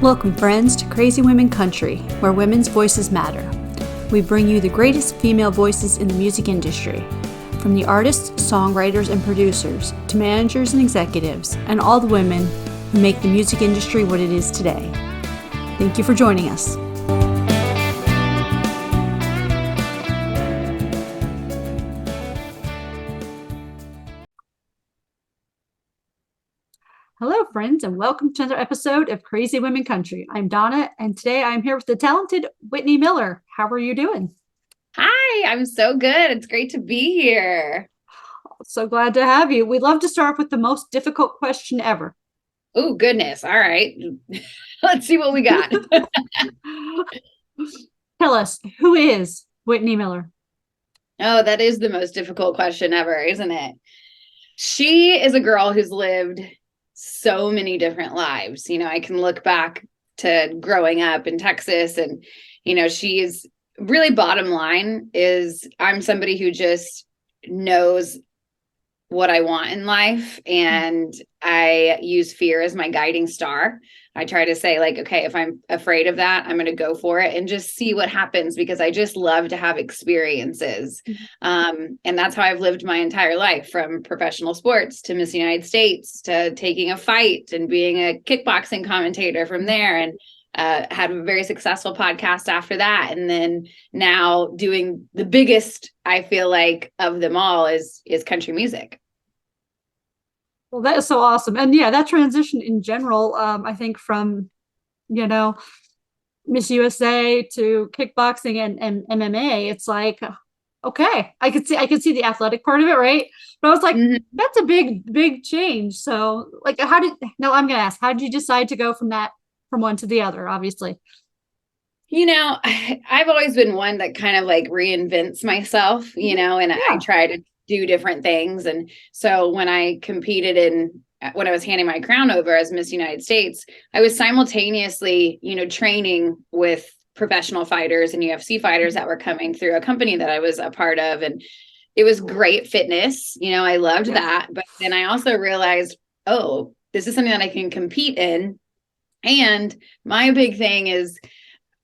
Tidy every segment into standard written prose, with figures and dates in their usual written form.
Welcome, friends, to Crazy Women Country, where women's voices matter. We bring you the greatest female voices in the music industry, from the artists, songwriters, and producers, to managers and executives, and all the women who make the music industry what it is today. Thank you for joining us. Hello, friends, and welcome to another episode of Crazy Women Country. I'm Donna, and today I'm here with the talented Whitney Miller. How are you doing? Hi, I'm so good. It's great to be here. So glad to have you. We'd love to start with the most difficult question ever. Oh, goodness. All right. Let's see what we got. Tell us, who is Whitney Miller? Oh, that is the most difficult question ever, isn't it? She is a girl who's lived so many different lives. I can look back to growing up in Texas and, she's really bottom line is I'm somebody who just knows what I want in life. And I use fear as my guiding star. I try to say okay, if I'm afraid of that, I'm going to go for it and just see what happens because I just love to have experiences. And that's how I've lived my entire life, from professional sports to Miss United States to taking a fight and being a kickboxing commentator from there. And had a very successful podcast after that. And then now doing the biggest, I feel like, of them all is country music. Well, that is so awesome. And yeah, that transition in general, I think from, Miss USA to kickboxing and MMA, it's like, okay, I could see the athletic part of it, right? But I was like, that's a big change. So I'm going to ask, how did you decide to go from one to the other, obviously? I've always been one that kind of reinvents myself, and I try to do different things. And so when I competed when I was handing my crown over as Miss United States, I was simultaneously, training with professional fighters and UFC fighters that were coming through a company that I was a part of. And it was great fitness. I loved that. But then I also realized, oh, this is something that I can compete in. And my big thing is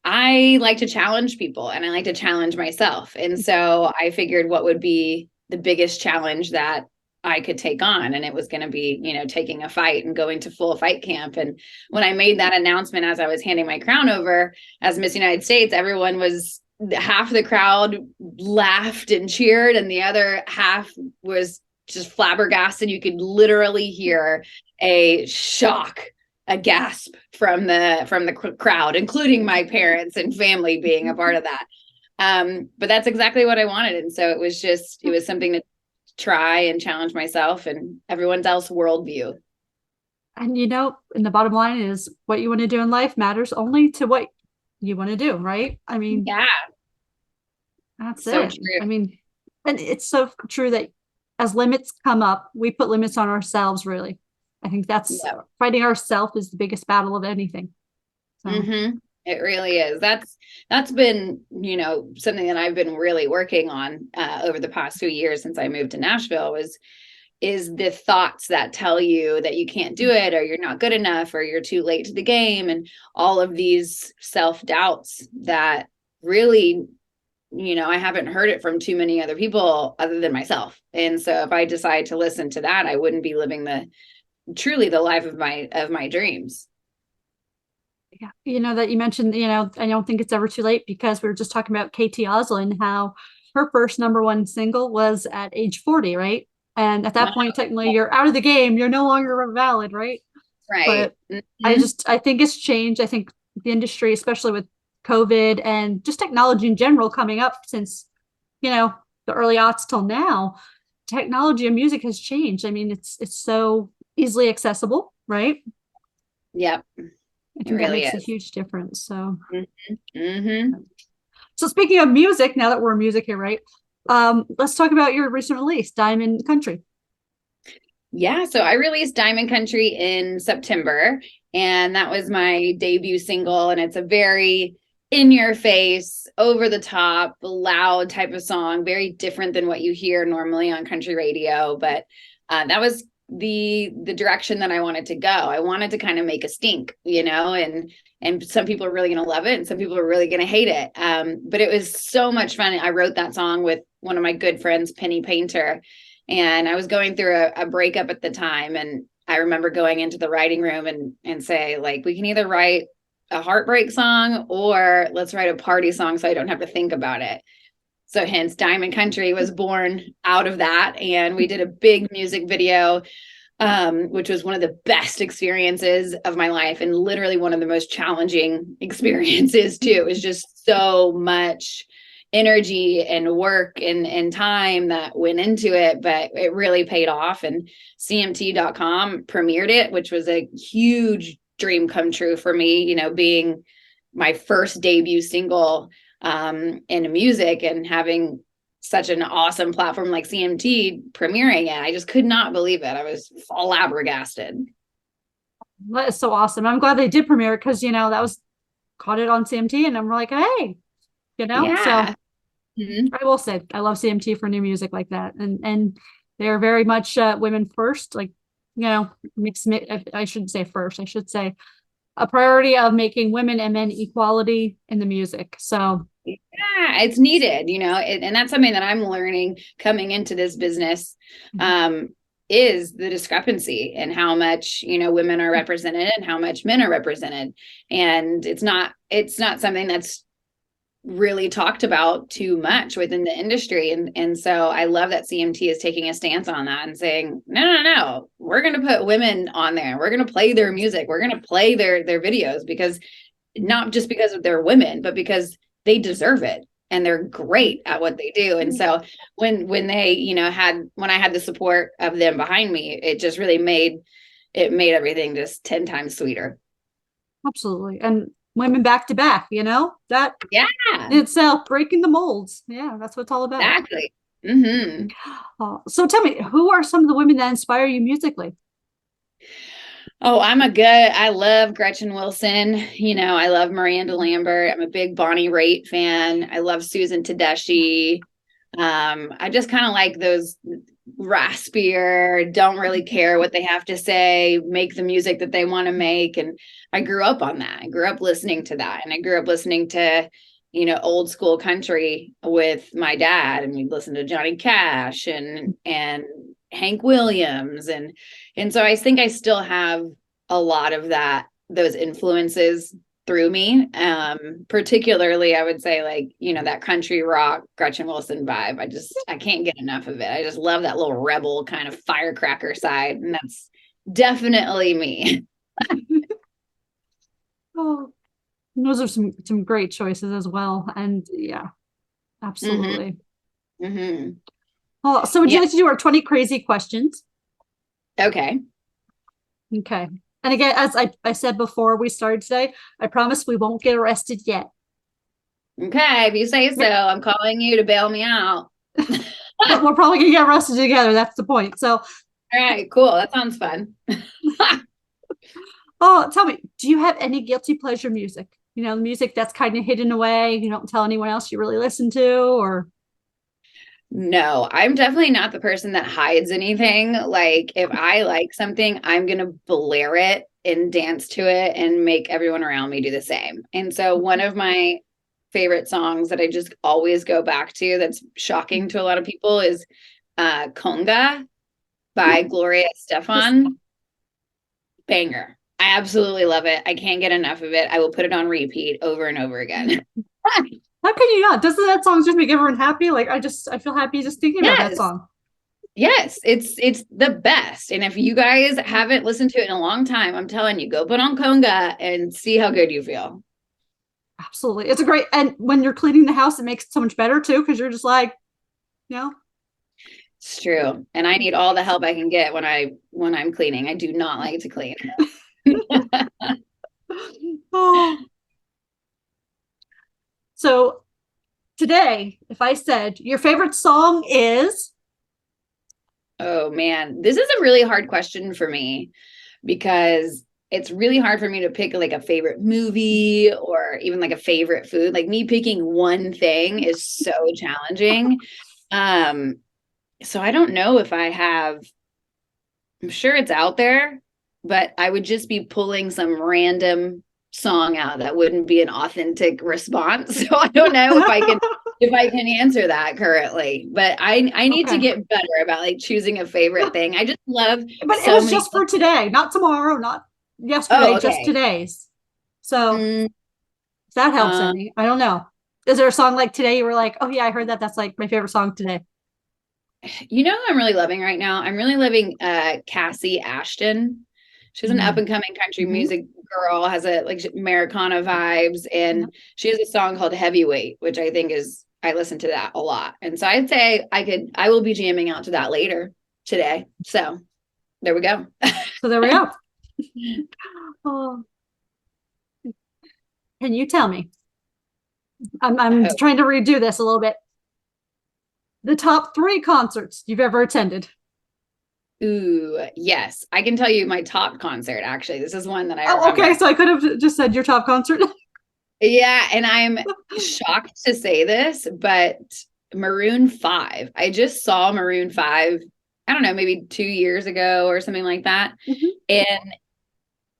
I like to challenge people and I like to challenge myself. And so I figured what would be the biggest challenge that I could take on. And it was going to be, taking a fight and going to full fight camp. And when I made that announcement, as I was handing my crown over as Miss United States, everyone was, half the crowd laughed and cheered. And the other half was just flabbergasted. You could literally hear a shock, a gasp from the crowd, including my parents and family being a part of that. But that's exactly what I wanted. And so it was something to try and challenge myself and everyone else's worldview. And and the bottom line is what you want to do in life matters only to what you want to do, right? I mean, yeah, that's so it. true. I mean, and it's so true that as limits come up, we put limits on ourselves, really. I think that's fighting ourselves is the biggest battle of anything. So. It really is. That's been, something that I've been really working on over the past few years since I moved to Nashville is the thoughts that tell you that you can't do it or you're not good enough or you're too late to the game, and all of these self-doubts that really, I haven't heard it from too many other people other than myself. And so if I decide to listen to that, I wouldn't be living truly the life of my dreams. Yeah. That you mentioned, I don't think it's ever too late, because we were just talking about Katie Oslin, how her first #1 single was at age 40, right? And at that point, technically you're out of the game. You're no longer valid, right? Right. But I think it's changed. I think the industry, especially with COVID and just technology in general coming up since, the early aughts till now, technology and music has changed. I mean, it's so easily accessible, right? Yep. I think that makes a huge difference. So, Mm-hmm. So speaking of music, now that we're in music here, right? Let's talk about your recent release, Diamond Country. Yeah, so I released Diamond Country in September, and that was my debut single. And it's a very in your face, over the top, loud type of song, very different than what you hear normally on country radio. But that was the direction that I wanted to go. I wanted to kind of make a stink, and some people are really going to love it and some people are really going to hate it. But it was so much fun. I wrote that song with one of my good friends, Penny Painter, and I was going through a breakup at the time. And I remember going into the writing room and say, like, we can either write a heartbreak song or let's write a party song so I don't have to think about it. So hence Diamond Country was born out of that. And we did a big music video, which was one of the best experiences of my life and literally one of the most challenging experiences too. It was just so much energy and work and time that went into it, but it really paid off. And CMT.com premiered it, which was a huge dream come true for me, being my first debut single in music and having such an awesome platform like CMT premiering it. I just could not believe it. I was flabbergasted. That is so awesome. I'm glad they did premiere it because, that was caught it on CMT and I'm like, hey, Yeah. So I will say I love CMT for new music like that. And they're very much women first, like, mix, I shouldn't say first, I should say a priority of making women and men equality in the music. So yeah, it's needed, and that's something that I'm learning coming into this business, is the discrepancy in how much, women are represented and how much men are represented. And it's not something that's really talked about too much within the industry. And so I love that CMT is taking a stance on that and saying, no, we're going to put women on there. We're going to play their music. We're going to play their videos, because not just because of their women, but because they deserve it and they're great at what they do. And so when they, when I had the support of them behind me, it just really made everything just 10 times sweeter. Absolutely. And women back to back, that itself breaking the molds. Yeah, that's what it's all about. Exactly. Mm-hmm. So tell me, who are some of the women that inspire you musically? Oh, I love Gretchen Wilson. I love Miranda Lambert. I'm a big Bonnie Raitt fan. I love Susan Tedeschi. I just kind of like those raspier, don't really care what they have to say, make the music that they want to make. And I grew up on that. I grew up listening to that. And I grew up listening to, old school country with my dad. And we'd listen to Johnny Cash and Hank Williams. And so I think I still have a lot of those influences through me. Particularly, I would say, like, that country rock Gretchen Wilson vibe. I can't get enough of it. I just love that little rebel kind of firecracker side. And that's definitely me. Oh, those are some great choices as well. And yeah, absolutely. Mm-hmm. Oh, so would you like to do our 20 crazy questions? Okay. Okay. And again, as I said before we started today, I promise we won't get arrested yet. Okay, if you say so. I'm calling you to bail me out. But we're probably going to get arrested together. That's the point. So, all right, cool. That sounds fun. Oh, tell me, do you have any guilty pleasure music? The music that's kind of hidden away. You don't tell anyone else you really listen to, or? No, I'm definitely not the person that hides anything. Like, if I like something, I'm going to blare it and dance to it and make everyone around me do the same. And so one of my favorite songs that I just always go back to, that's shocking to a lot of people, is Conga by Gloria Estefan. Banger. I absolutely love it. I can't get enough of it. I will put it on repeat over and over again. How can you not? Doesn't that song just make everyone happy? Like, I feel happy just thinking about that song. Yes, it's the best. And if you guys haven't listened to it in a long time, I'm telling you, go put on Conga and see how good you feel. Absolutely. It's a great, and when you're cleaning the house, it makes it so much better too, because you're just like, It's true. And I need all the help I can get when I'm cleaning. I do not like to clean. Oh. So today, if I said your favorite song is? Oh man, this is a really hard question for me, because it's really hard for me to pick like a favorite movie or even like a favorite food. Like, me picking one thing is so challenging. So I don't know if I have I'm sure it's out there, but I would just be pulling some random song out that wouldn't be an authentic response. So I don't know if I can answer that currently, but I need to get better about like choosing a favorite thing. I just love But it was just for today, not tomorrow, not yesterday, just today's. So if that helps any. I don't know. Is there a song like today you were like, oh yeah, I heard that. That's like my favorite song today. You know who I'm really loving right now? I'm really loving Cassie Ashton. She's an up and coming country music girl, has a like Americana vibes, and she has a song called Heavyweight, which I think is, I listen to that a lot. And so I'd say I will be jamming out to that later today. So there we go. So there we go. Oh. Can you tell me? I'm trying to redo this a little bit. The top 3 concerts you've ever attended. Ooh, yes. I can tell you my top concert, actually. This is one that I remember. Okay, so I could have just said your top concert. Yeah, and I'm shocked to say this, but Maroon 5. I just saw Maroon 5, I don't know, maybe 2 years ago or something like that. And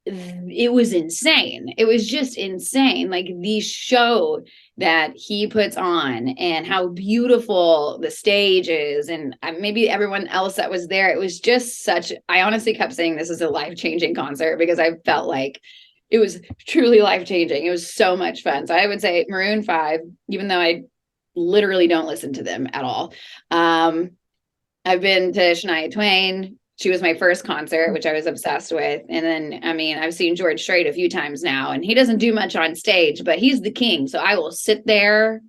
it was insane. It was just insane. Like the show that he puts on and how beautiful the stage is, and maybe everyone else that was there. It was just I honestly kept saying this is a life-changing concert because I felt like it was truly life-changing. It was so much fun. So I would say Maroon 5, even though I literally don't listen to them at all. I've been to Shania Twain. She was my first concert, which I was obsessed with. And then, I mean, I've seen George Strait a few times now, and he doesn't do much on stage, but he's the king. So I will sit there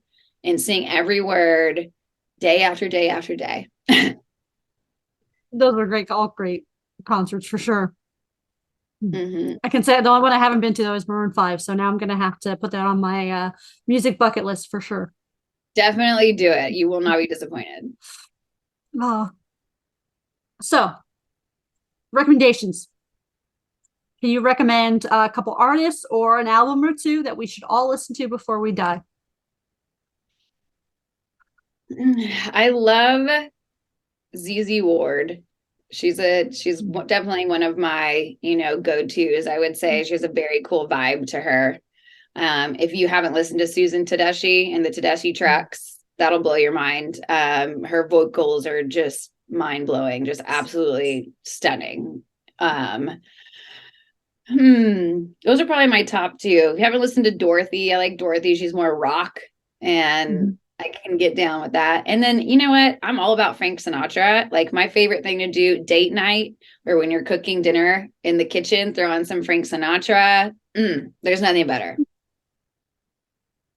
and sing every word day after day after day. Those were all great concerts for sure. I can say the only one I haven't been to though is Maroon 5. So now I'm going to have to put that on my music bucket list for sure. Definitely do it. You will not be disappointed. Oh. So, recommendations. Can you recommend a couple artists or an album or two that we should all listen to before we die? I love ZZ Ward. She's definitely one of my, go-tos. I would say she has a very cool vibe to her. If you haven't listened to Susan Tedeschi and the Tedeschi tracks, that'll blow your mind. Her vocals are just mind-blowing, just absolutely stunning. Those are probably my top 2. If you haven't listened to Dorothy, I like Dorothy. She's more rock, and I can get down with that. And then, you know what? I'm all about Frank Sinatra. Like my favorite thing to do date night, or when you're cooking dinner in the kitchen, throw on some Frank Sinatra. There's nothing better.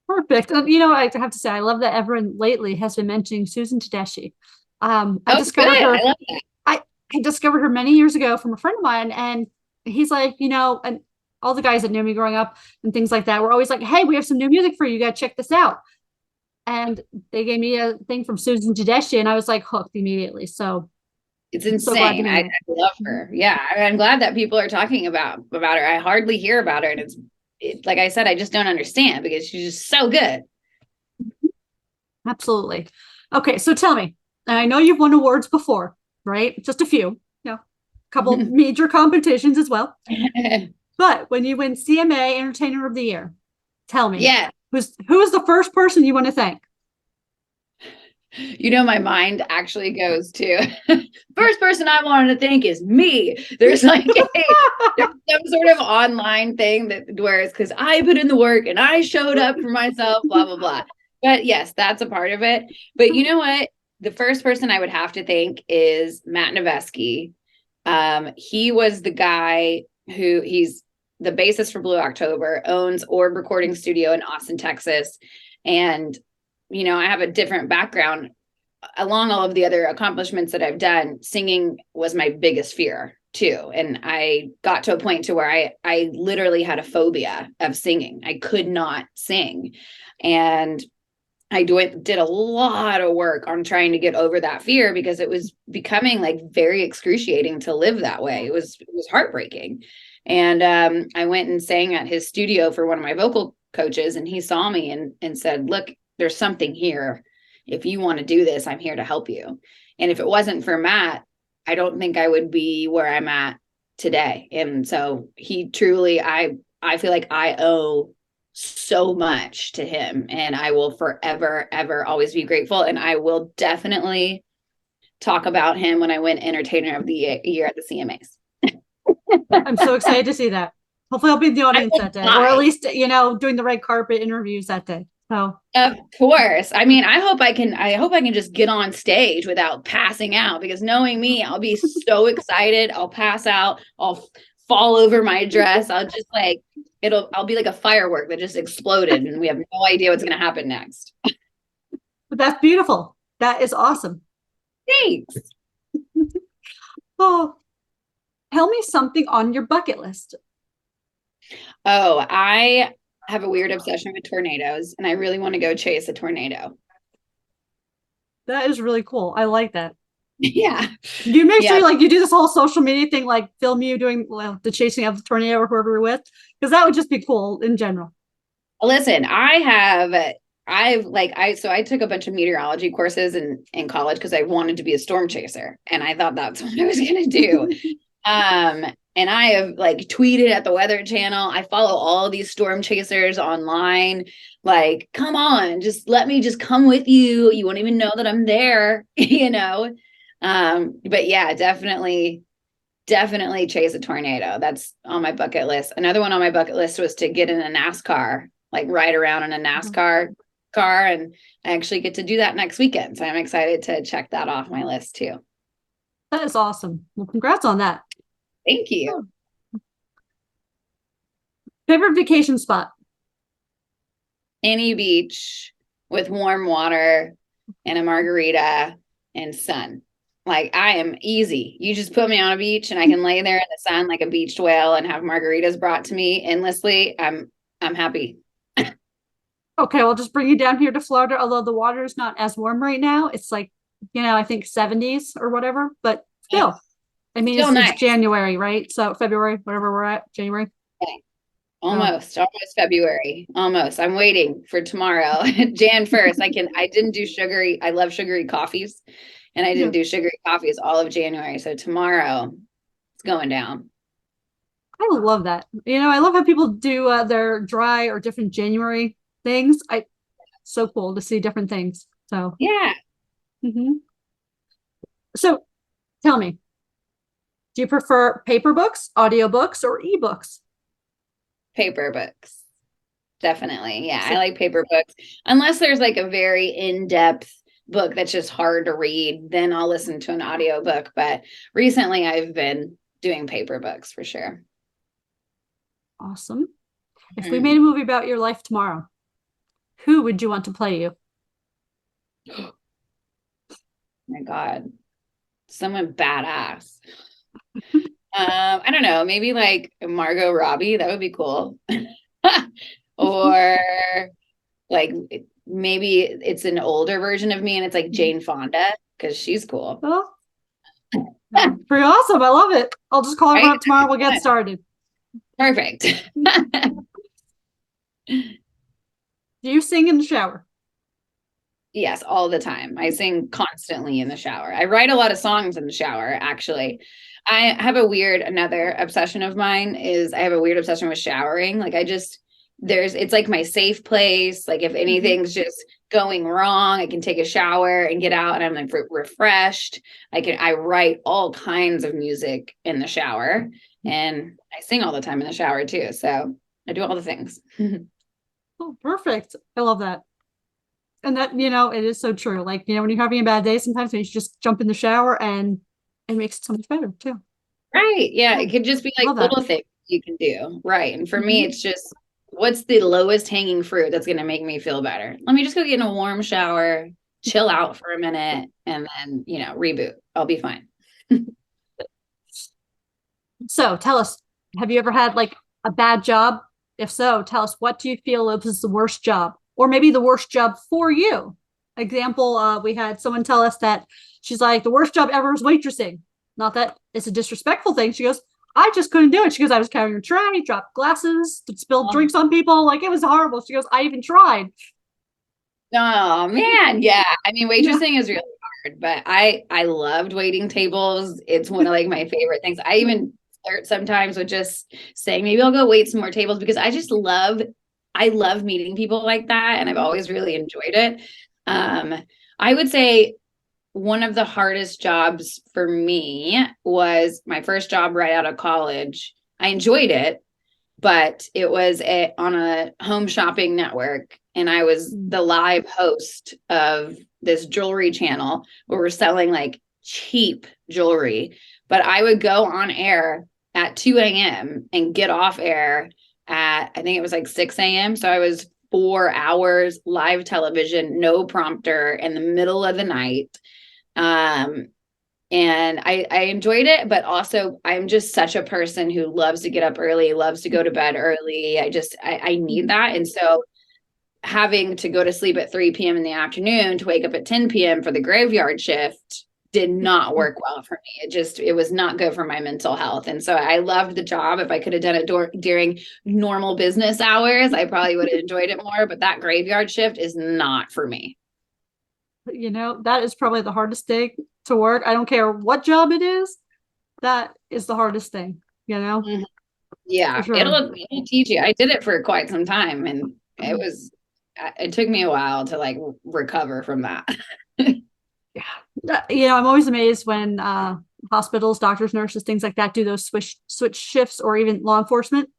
Perfect. I have to say, I love that everyone lately has been mentioning Susan Tedeschi. I discovered her. I love that. I discovered her many years ago from a friend of mine, and he's like, and all the guys that knew me growing up and things like that were always like, hey, we have some new music for you. You got to check this out. And they gave me a thing from Susan Tedeschi, and I was like hooked immediately. So it's insane. I love her. Yeah, I'm glad that people are talking about her. I hardly hear about her, and it's like I said, I just don't understand because she's just so good. Absolutely. Okay, so tell me. I know you've won awards before, right? Just a few, a couple major competitions as well. But when you win CMA Entertainer of the Year, tell me, who's the first person you want to thank? My mind actually goes to first person I wanted to thank is me. There's like there's some sort of online thing where it's because I put in the work and I showed up for myself, blah, blah, blah. But yes, that's a part of it. But you know what? The first person I would have to thank is Matt Noveski. He was the guy he's the bassist for Blue October, owns Orb Recording Studio in Austin, Texas. And, I have a different background. Along all of the other accomplishments that I've done, singing was my biggest fear too. And I got to a point to where I literally had a phobia of singing. I could not sing. And I did a lot of work on trying to get over that fear because it was becoming like very excruciating to live that way. It was heartbreaking. And I went and sang at his studio for one of my vocal coaches, and he saw me and said, look, there's something here. If you want to do this, I'm here to help you. And if it wasn't for Matt, I don't think I would be where I'm at today. And so he truly, I feel like I owe so much to him, and I will forever, ever always be grateful. And I will definitely talk about him when I win Entertainer of the Year at the CMAs. I'm so excited to see that. Hopefully I'll be in the audience that day, or at least, doing the red carpet interviews that day. So of course. I mean, I hope I can just get on stage without passing out, because knowing me, I'll be so excited. I'll pass out. I'll fall over my dress. I'll just like, I'll be like a firework that just exploded and we have no idea what's going to happen next. But that's beautiful. That is awesome. Thanks. Oh, tell me something on your bucket list. Oh, I have a weird obsession with tornadoes, and I really want to go chase a tornado. That is really cool. I like that. Yeah. You make sure like you do this whole social media thing, like film you doing the chasing of the tornado or whoever you're with, because that would just be cool in general. Listen, I took a bunch of meteorology courses in college because I wanted to be a storm chaser, and I thought that's what I was going to do. And I have like tweeted at the Weather Channel. I follow all these storm chasers online. Like, come on, just let me just come with you. You won't even know that I'm there, But yeah, definitely chase a tornado. That's on my bucket list. Another one on my bucket list was to get in a NASCAR, like ride around in a NASCAR car. And I actually get to do that next weekend. So I'm excited to check that off my list too. That is awesome. Well, congrats on that. Thank you. Favorite vacation spot? Any beach with warm water and a margarita and sun. Like, I am easy. You just put me on a beach and I can lay there in the sun like a beached whale and have margaritas brought to me endlessly. I'm happy. Okay, I'll just bring you down here to Florida, although the water is not as warm right now. It's like, I think 70s or whatever, but still. I mean, it's January, right? So February, whatever we're at, January. Okay. Almost February. Almost. I'm waiting for tomorrow, Jan 1st. I didn't do sugary. I love sugary coffees, and I didn't do sugary coffees all of January. So tomorrow it's going down. I love that. I love how people do their dry or different January things. So cool to see different things. So yeah. Mm-hmm. So tell me, do you prefer paper books, audiobooks, or ebooks? Paper books. Definitely. Yeah. I like paper books. Unless there's like a very in-depth book that's just hard to read, then I'll listen to an audiobook. But recently I've been doing paper books for sure. Awesome. Mm-hmm. If we made a movie about your life tomorrow, who would you want to play you? Oh my God. Someone badass. I don't know, maybe like Margot Robbie. That would be cool. Or like maybe it's an older version of me and it's like Jane Fonda, because she's cool. Oh, pretty awesome. I love it. I'll just call her up tomorrow. We'll get started. Perfect. Do you sing in the shower? Yes, all the time. I sing constantly in the shower. I write a lot of songs in the shower, actually. I have another obsession of mine is I have a weird obsession with showering. Like it's like my safe place. Like if anything's just going wrong, I can take a shower and get out and I'm like refreshed. I write all kinds of music in the shower, and I sing all the time in the shower too. So I do all the things. Oh, perfect. I love that. And that, it is so true. Like, when you're having a bad day, sometimes you just jump in the shower and it makes it so much better too. Right. Yeah. It could just be like little things you can do. Right. And for me, it's just, what's the lowest hanging fruit that's going to make me feel better? Let me just go get in a warm shower, chill out for a minute, and then, reboot. I'll be fine. So tell us, have you ever had like a bad job? If so, tell us, what do you feel was the worst job, or maybe the worst job for you? Example, we had someone tell us that she's like, the worst job ever was waitressing. Not that it's a disrespectful thing. She goes, I just couldn't do it. She goes, I was carrying a tray, dropped glasses, spilled drinks on people. Like, it was horrible. She goes, I even tried. Oh man. Yeah. I mean, waitressing is really but I loved waiting tables. It's one of like my favorite things. I even flirt sometimes with just saying maybe I'll go wait some more tables because I love meeting people like that, and I've always really enjoyed it. I would say one of the hardest jobs for me was my first job right out of college. I enjoyed it, but it was on a home shopping network, and I was the live host of this jewelry channel where we're selling like cheap jewelry. But I would go on air at 2 a.m. and get off air at, I think it was like 6 a.m. So I was 4 hours live television, no prompter, in the middle of the night. And I enjoyed it, but also I'm just such a person who loves to get up early, loves to go to bed early. I need that. And so having to go to sleep at 3 p.m. in the afternoon to wake up at 10 p.m. for the graveyard shift did not work well for me. It was not good for my mental health. And so I loved the job. If I could have done it during normal business hours, I probably would have enjoyed it more, but that graveyard shift is not for me. That is probably the hardest thing to work. I don't care what job it is. That is the hardest thing, Mm-hmm. Yeah, sure. it'll teach you. I did it for quite some time, and it took me a while to like recover from that. Yeah. I'm always amazed when hospitals, doctors, nurses, things like that do those switch shifts, or even law enforcement,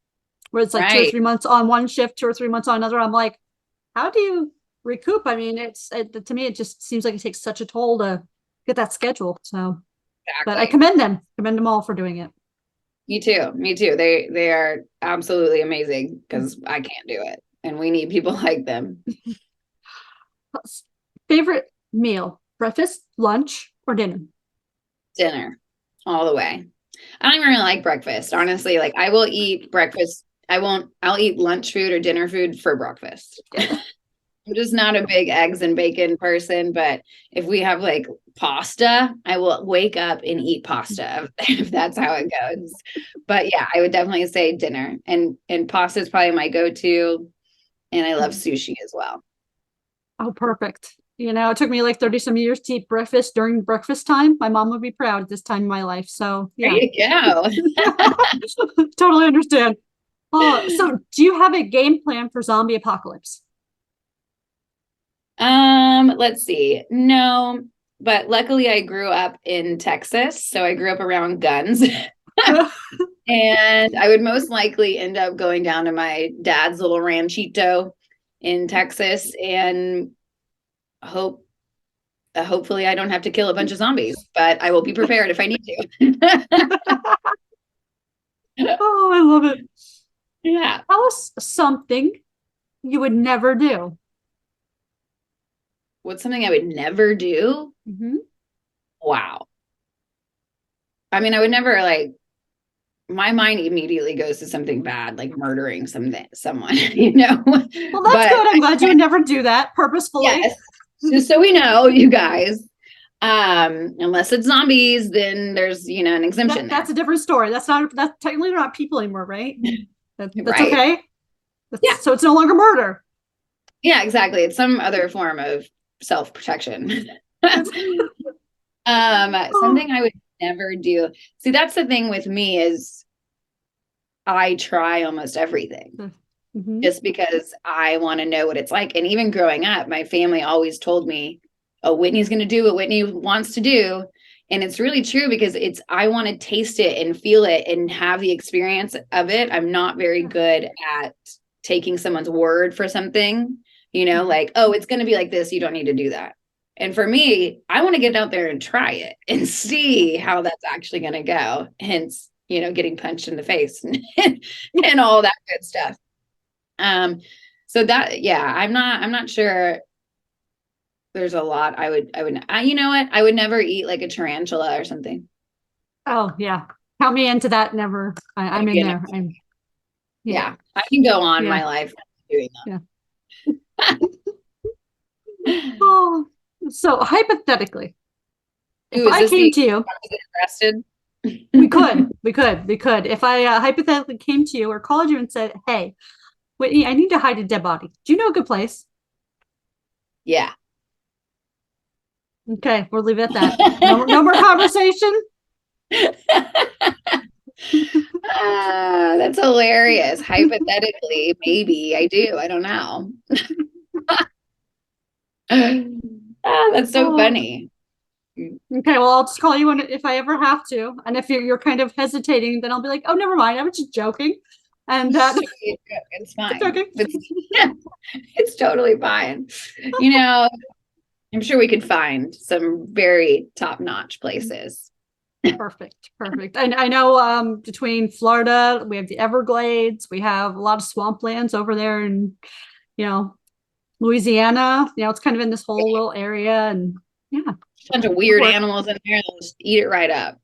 where it's like 2 or 3 months on one shift, 2 or 3 months on another. I'm like, how do you recoup? I mean, to me, it just seems like it takes such a toll to get that schedule. So, Exactly. but I commend them all for doing it. Me too. They are absolutely amazing because I can't do it, and we need people like them. Favorite meal: breakfast, lunch, or dinner? Dinner, all the way. I don't even really like breakfast, honestly. Like I will eat breakfast. I'll eat lunch food or dinner food for breakfast. I'm just not a big eggs and bacon person, but if we have like pasta, I will wake up and eat pasta if that's how it goes. But yeah, I would definitely say dinner, and pasta is probably my go-to, and I love sushi as well. Oh, perfect. It took me like 30 some years to eat breakfast during breakfast time. My mom would be proud at this time in my life. So yeah. There you go. Totally understand. So do you have a game plan for zombie apocalypse? Let's see. No, but luckily I grew up in Texas, so I grew up around guns. And I would most likely end up going down to my dad's little ranchito in Texas and hopefully I don't have to kill a bunch of zombies, but I will be prepared if I need to. Oh, I love it. Yeah. Tell us something you would never do. What's something I would never do? Mm-hmm. Wow. I mean, I would never my mind immediately goes to something bad, like murdering someone, Well, that's good. I'm glad you would never do that purposefully. Yes. Just so we know, you guys, unless it's zombies, then there's, an exemption. That's a different story. That's technically not people anymore, right? That's right. Okay. So it's no longer murder. Yeah, exactly. It's some other form of self-protection. Something I would never do. See, that's the thing with me is I try almost everything. Mm-hmm. Just because I want to know what it's like. And even growing up, my family always told me, oh, Whitney's going to do what Whitney wants to do. And it's really true because I want to taste it and feel it and have the experience of it. I'm not very good at taking someone's word for something, like, oh, it's going to be like this. You don't need to do that. And for me, I want to get out there and try it and see how that's actually going to go. Hence, getting punched in the face and all that good stuff. So that, yeah, I'm not sure. There's a lot you know what? I would never eat like a tarantula or something. Oh yeah. Count me into that. Never. I'm in there. Yeah. I can go on my life doing that. Yeah. Oh, so hypothetically, if I came to you, arrested? we could. If I hypothetically came to you or called you and said, hey, Whitney, I need to hide a dead body. Do you know a good place? Yeah. Okay, we'll leave it at that. No more conversation. That's hilarious. Hypothetically, maybe I do. I don't know. That's so funny. Okay, well, I'll just call you if I ever have to. And if you're kind of hesitating, then I'll be like, oh, never mind. I was just joking. And it's fine. joking. It's totally fine. I'm sure we could find some very top-notch places. Perfect. And I know between Florida, we have the Everglades, we have a lot of swamplands over there, and Louisiana. It's kind of in this whole little area, and yeah, a bunch of weird animals in there. They'll just eat it right up.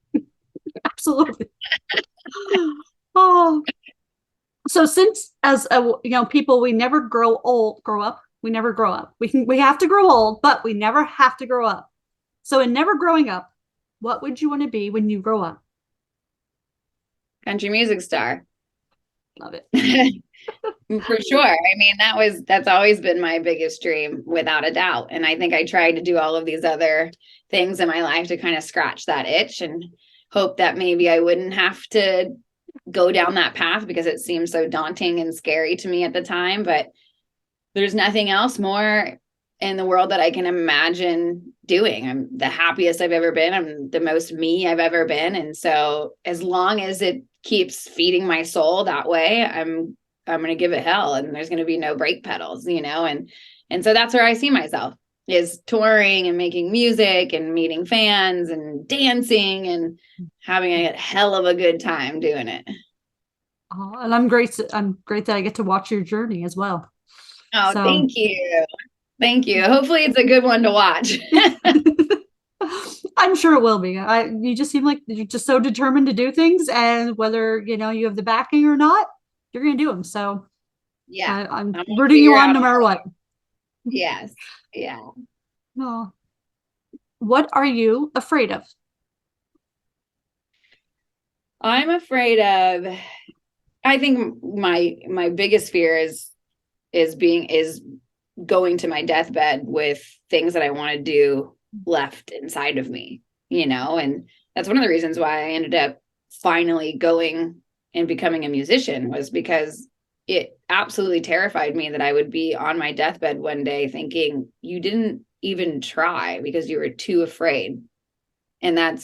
Absolutely. Oh, so since as people, we never grow up. We never grow up. We have to grow old, but we never have to grow up. So in never growing up, what would you want to be when you grow up? Country music star. Love it. For sure. I mean, that's always been my biggest dream, without a doubt. And I think I tried to do all of these other things in my life to kind of scratch that itch and hope that maybe I wouldn't have to go down that path, because it seemed so daunting and scary to me at the time. But there's nothing else more in the world that I can imagine doing. I'm the happiest I've ever been. I'm the most me I've ever been. And so as long as it keeps feeding my soul that way, I'm going to give it hell, and there's going to be no brake pedals, and so that's where I see myself, is touring and making music and meeting fans and dancing and having a hell of a good time doing it. Oh, and I'm great that I get to watch your journey as well. Oh, so. Thank you. Hopefully it's a good one to watch. I'm sure it will be. You just seem like you're just so determined to do things, and whether you have the backing or not, you're going to do them. So yeah, I'm rooting you on no matter what. Yes. Yeah. Oh. What are you afraid of? I'm afraid of, I think my biggest fear is going to my deathbed with things that I want to do left inside of me, and that's one of the reasons why I ended up finally going and becoming a musician, was because it absolutely terrified me that I would be on my deathbed one day thinking, you didn't even try because you were too afraid. And that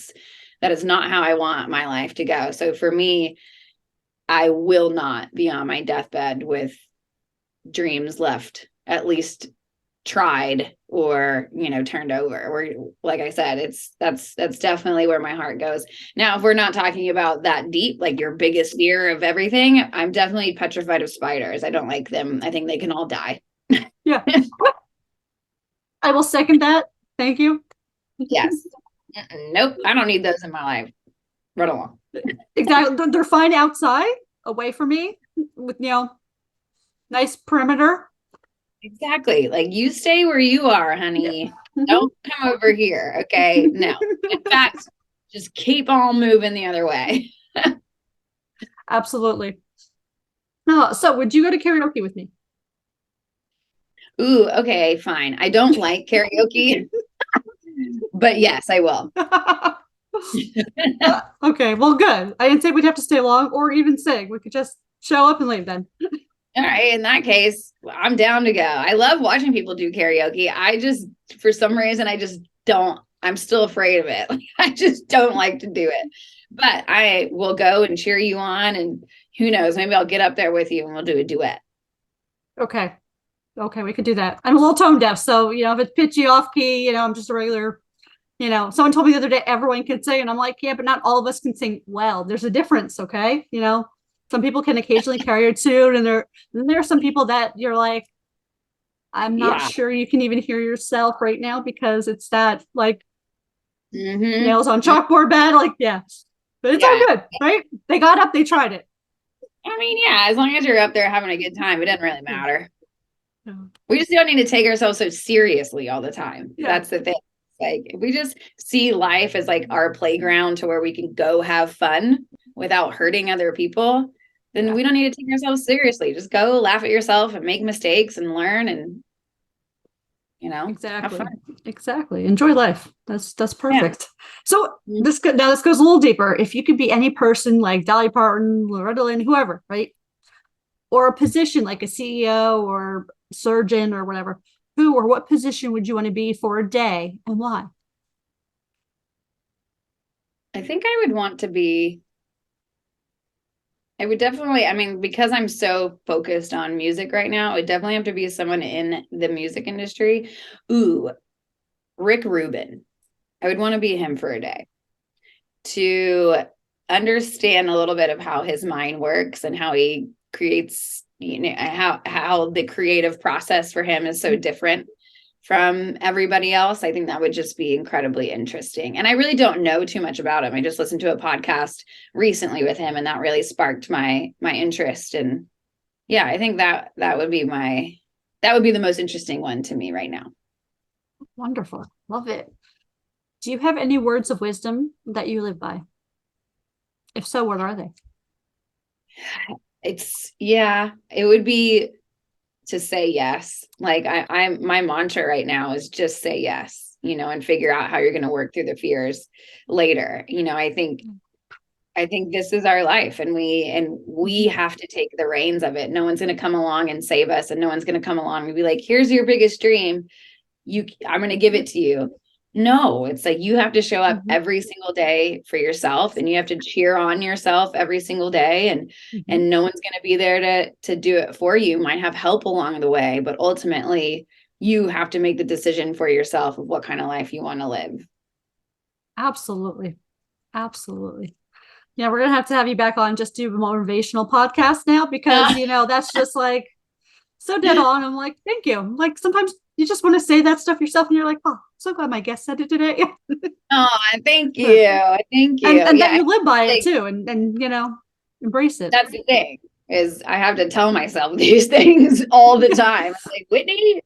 is not how I want my life to go. So for me, I will not be on my deathbed with dreams left, at least tried, or turned over. Or, like I said, that's definitely where my heart goes. Now, if we're not talking about that deep, like your biggest fear of everything, I'm definitely petrified of spiders. I don't like them. I think they can all die. Yeah. I will second that. Thank you. Yes. Nope, I don't need those in my life. Run along. Exactly. They're fine outside, away from me, with nice perimeter. Exactly. Like, you stay where you are, honey. Yeah. Don't come over here. Okay. No. In fact, just keep on moving the other way. Absolutely. Oh, so would you go to karaoke with me? Ooh, okay, fine. I don't like karaoke, but yes, I will. Okay, well, good. I didn't say we'd have to stay long or even sing. We could just show up and leave then. All right, in that case, I'm down to go. I love watching people do karaoke. I just, for some reason, I'm still afraid of it. I just don't like to do it. But I will go and cheer you on, and who knows, maybe I'll get up there with you and we'll do a duet. Okay, we could do that. I'm a little tone deaf, so if it's pitchy, off key, I'm just a regular. Someone told me the other day everyone can sing, and I'm like, yeah, but not all of us can sing well. There's a difference, okay? Some people can occasionally carry a tune, and there are some people that you're like, I'm not sure you can even hear yourself right now, because it's that like nails on chalkboard bad, like, yeah. But it's all good, right? They got up, they tried it. I mean, yeah, as long as you're up there having a good time, it doesn't really matter. We just don't need to take ourselves so seriously all the time. Yeah. That's the thing. Like, if we just see life as like our playground to where we can go have fun without hurting other people, then we don't need to take ourselves seriously. Just go laugh at yourself and make mistakes and learn, and Have fun. Exactly. Enjoy life. That's perfect. Yeah. So Mm-hmm. This goes a little deeper. If you could be any person like Dolly Parton, Loretta Lynn, whoever, right? Or a position like a CEO or surgeon or whatever, who or what position would you want to be for a day and why? I think I would want to be, I would definitely, I mean, because I'm so focused on music right now, it would definitely have to be someone in the music industry. Ooh, Rick Rubin. I would want to be him for a day to understand a little bit of how his mind works and how he creates, how the creative process for him is so different from everybody else. I think that would just be incredibly interesting. And I really don't know too much about him. I just listened to a podcast recently with him, and that really sparked my interest. And yeah, I think that would be the most interesting one to me right now. Wonderful. Love it. Do you have any words of wisdom that you live by? If so, what are they? It would be to say yes. Like I'm my mantra right now is just say yes, and figure out how you're going to work through the fears later. I think this is our life, and we have to take the reins of it. No one's going to come along and save us, and no one's going to come along and be like, here's your biggest dream. I'm going to give it to you. No, it's like you have to show up every single day for yourself, and you have to cheer on yourself every single day, and no one's going to be there to do it for you. Might have help along the way, but ultimately you have to make the decision for yourself of what kind of life you want to live. Absolutely. Yeah, we're going to have you back on, just do a motivational podcast now, because that's just like so dead on. I'm like, thank you. Like sometimes you just want to say that stuff yourself, and you're like, oh, so glad my guest said it today. Oh, thank you. Thank you. And that you live by it too, and embrace it. That's the thing, is I have to tell myself these things all the time. It's like, Whitney,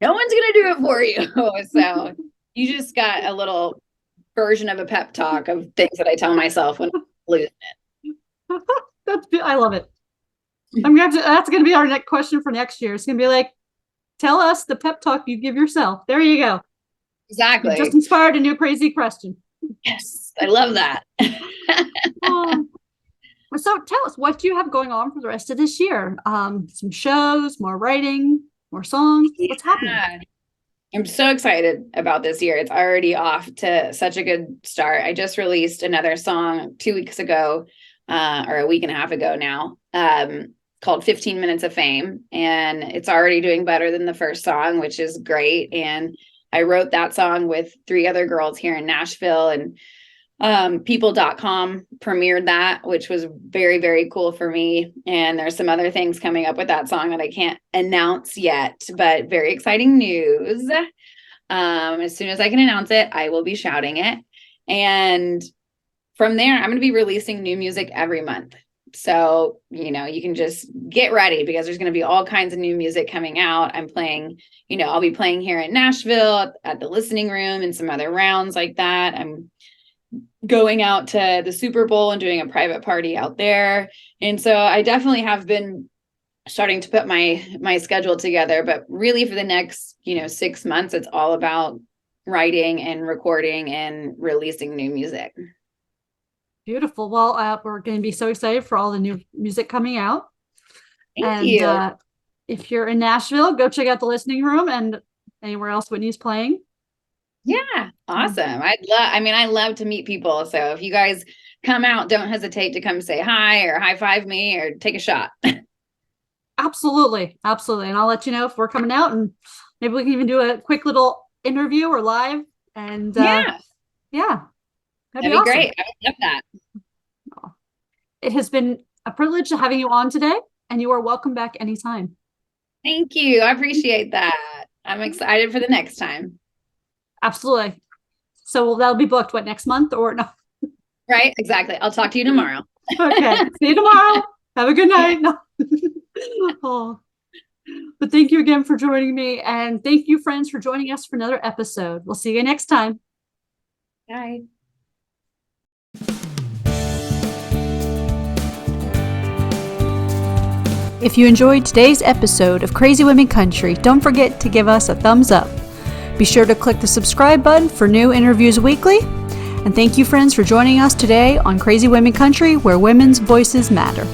no one's going to do it for you. So you just got a little version of a pep talk of things that I tell myself when I'm losing it. I love it. That's going to be our next question for next year. It's going to be like, tell us the pep talk you give yourself. There you go. Exactly. You just inspired a new crazy question. Yes, I love that. So tell us, what do you have going on for the rest of this year? Some shows, more writing, more songs. What's happening? I'm so excited about this year. It's already off to such a good start. I just released another song 2 weeks ago, or a week and a half ago now, called 15 Minutes of Fame. And it's already doing better than the first song, which is great. And I wrote that song with 3 other girls here in Nashville, and people.com premiered that, which was very, very cool for me. And there's some other things coming up with that song that I can't announce yet, but very exciting news. As soon as I can announce it, I will be shouting it. And from there, I'm going to be releasing new music every month. So, you can just get ready, because there's going to be all kinds of new music coming out. I'm playing, I'll be playing here in Nashville at the Listening Room and some other rounds like that. I'm going out to the Super Bowl and doing a private party out there. And so I definitely have been starting to put my schedule together, but really for the next, 6 months, it's all about writing and recording and releasing new music. Beautiful. Well, we're going to be so excited for all the new music coming out. Thank you. If you're in Nashville, go check out the Listening Room and anywhere else Whitney's playing. Yeah, awesome. I love to meet people. So if you guys come out, don't hesitate to come say hi or high five me or take a shot. Absolutely. And I'll let you know if we're coming out, and maybe we can even do a quick little interview or live. And yeah, that'd be awesome. Great. I would love that. It has been a privilege having you on today, and you are welcome back anytime. Thank you. I appreciate that. I'm excited for the next time. Absolutely. So that'll be booked, next month or no? Right. Exactly. I'll talk to you tomorrow. Okay. See you tomorrow. Have a good night. No. But thank you again for joining me. And thank you, friends, for joining us for another episode. We'll see you next time. Bye. If you enjoyed today's episode of Crazy Women Country, don't forget to give us a thumbs up. Be sure to click the subscribe button for new interviews weekly. And thank you, friends, for joining us today on Crazy Women Country, where women's voices matter.